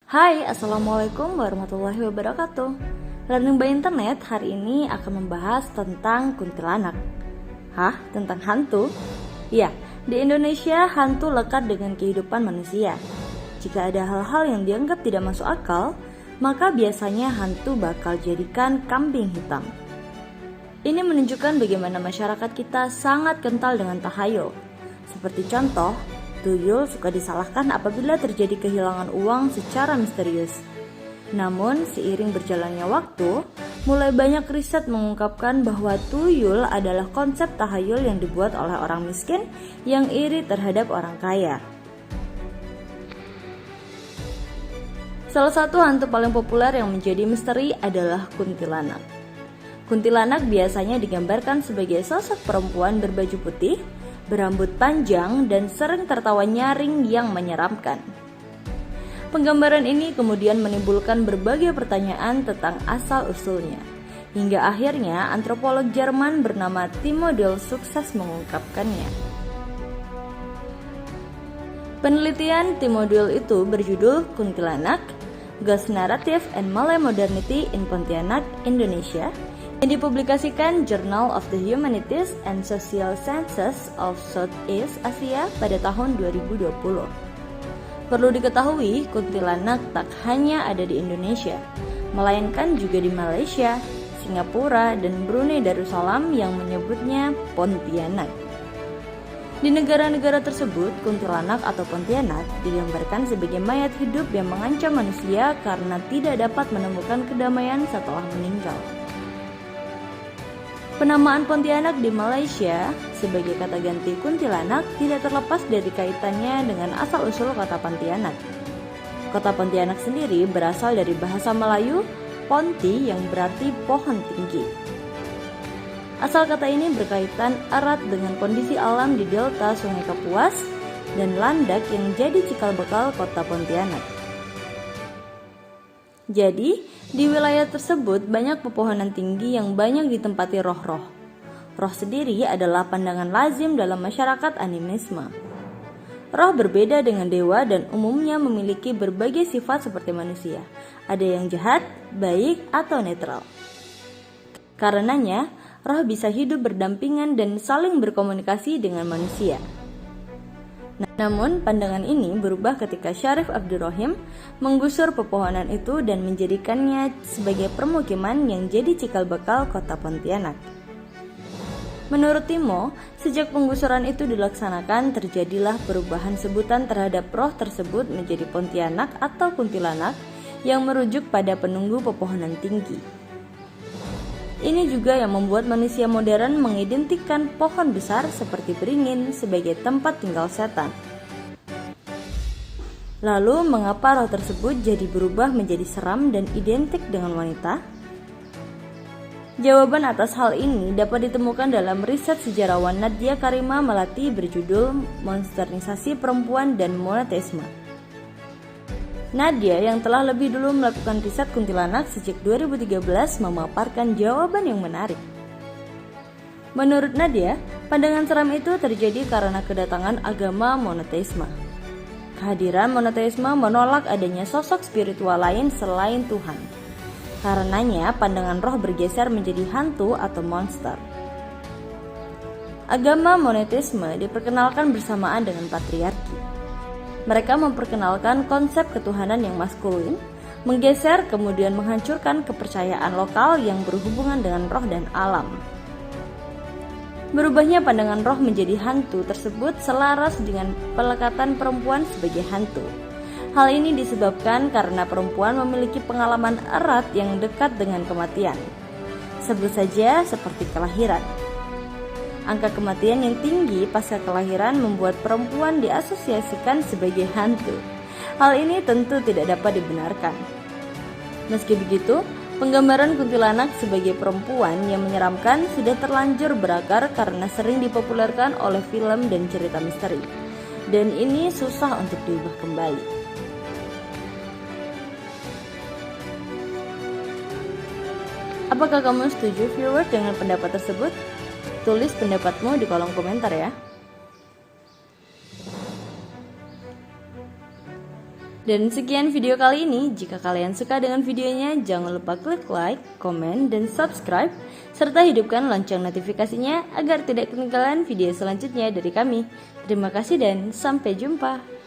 Hai, Assalamualaikum warahmatullahi wabarakatuh. Learning by Internet hari ini akan membahas tentang kuntilanak. Hah? Tentang hantu? Ya, di Indonesia hantu lekat dengan kehidupan manusia. Jika ada hal-hal yang dianggap tidak masuk akal, maka biasanya hantu bakal jadikan kambing hitam. Ini menunjukkan bagaimana masyarakat kita sangat kental dengan tahayul. Seperti contoh, tuyul suka disalahkan apabila terjadi kehilangan uang secara misterius. Namun, seiring berjalannya waktu, mulai banyak riset mengungkapkan bahwa tuyul adalah konsep tahayul yang dibuat oleh orang miskin yang iri terhadap orang kaya. Salah satu hantu paling populer yang menjadi misteri adalah kuntilanak. Kuntilanak biasanya digambarkan sebagai sosok perempuan berbaju putih, berambut panjang, dan sering tertawa nyaring yang menyeramkan. Penggambaran ini kemudian menimbulkan berbagai pertanyaan tentang asal-usulnya, hingga akhirnya antropolog Jerman bernama Timo Doll sukses mengungkapkannya. Penelitian Timo Doll itu berjudul Kuntilanak, Ghost Narrative and Malay Modernity in Pontianak, Indonesia, yang dipublikasikan Journal of the Humanities and Social Sciences of Southeast Asia pada tahun 2020. Perlu diketahui, kuntilanak tak hanya ada di Indonesia, melainkan juga di Malaysia, Singapura, dan Brunei Darussalam yang menyebutnya Pontianak. Di negara-negara tersebut, kuntilanak atau Pontianak digambarkan sebagai mayat hidup yang mengancam manusia karena tidak dapat menemukan kedamaian setelah meninggal. Penamaan Pontianak di Malaysia sebagai kata ganti kuntilanak tidak terlepas dari kaitannya dengan asal-usul kata Pontianak. Kota Pontianak sendiri berasal dari bahasa Melayu ponti yang berarti pohon tinggi. Asal kata ini berkaitan erat dengan kondisi alam di delta Sungai Kapuas dan landak yang jadi cikal bakal kota Pontianak. Jadi, di wilayah tersebut banyak pepohonan tinggi yang banyak ditempati roh-roh. Roh sendiri adalah pandangan lazim dalam masyarakat animisme. Roh berbeda dengan dewa dan umumnya memiliki berbagai sifat seperti manusia. Ada yang jahat, baik, atau netral. Karenanya, roh bisa hidup berdampingan dan saling berkomunikasi dengan manusia. Namun, pandangan ini berubah ketika Syarif Abdurrahim menggusur pepohonan itu dan menjadikannya sebagai permukiman yang jadi cikal bakal kota Pontianak. Menurut Timo, sejak penggusuran itu dilaksanakan, terjadilah perubahan sebutan terhadap roh tersebut menjadi Pontianak atau kuntilanak yang merujuk pada penunggu pepohonan tinggi. Ini juga yang membuat manusia modern mengidentikan pohon besar seperti beringin sebagai tempat tinggal setan. Lalu, mengapa roh tersebut jadi berubah menjadi seram dan identik dengan wanita? Jawaban atas hal ini dapat ditemukan dalam riset sejarawan Nadia Karima Melati berjudul Monsternisasi Perempuan dan Monoteisme. Nadia yang telah lebih dulu melakukan riset kuntilanak sejak 2013 memaparkan jawaban yang menarik. Menurut Nadia, pandangan seram itu terjadi karena kedatangan agama monoteisme. Kehadiran monoteisme menolak adanya sosok spiritual lain selain Tuhan. Karenanya, pandangan roh bergeser menjadi hantu atau monster. Agama monoteisme diperkenalkan bersamaan dengan patriarki. Mereka memperkenalkan konsep ketuhanan yang maskulin, menggeser kemudian menghancurkan kepercayaan lokal yang berhubungan dengan roh dan alam. Berubahnya pandangan roh menjadi hantu tersebut selaras dengan pelekatan perempuan sebagai hantu. Hal ini disebabkan karena perempuan memiliki pengalaman erat yang dekat dengan kematian. Sebut saja seperti kelahiran. Angka kematian yang tinggi pasca kelahiran membuat perempuan diasosiasikan sebagai hantu. Hal ini tentu tidak dapat dibenarkan. Meski begitu, penggambaran kuntilanak sebagai perempuan yang menyeramkan sudah terlanjur berakar karena sering dipopulerkan oleh film dan cerita misteri. Dan ini susah untuk diubah kembali. Apakah kamu setuju viewer dengan pendapat tersebut? Tulis pendapatmu di kolom komentar ya. Dan sekian video kali ini. Jika kalian suka dengan videonya, jangan lupa klik like, komen, dan subscribe, serta hidupkan lonceng notifikasinya agar tidak ketinggalan video selanjutnya dari kami. Terima kasih dan sampai jumpa.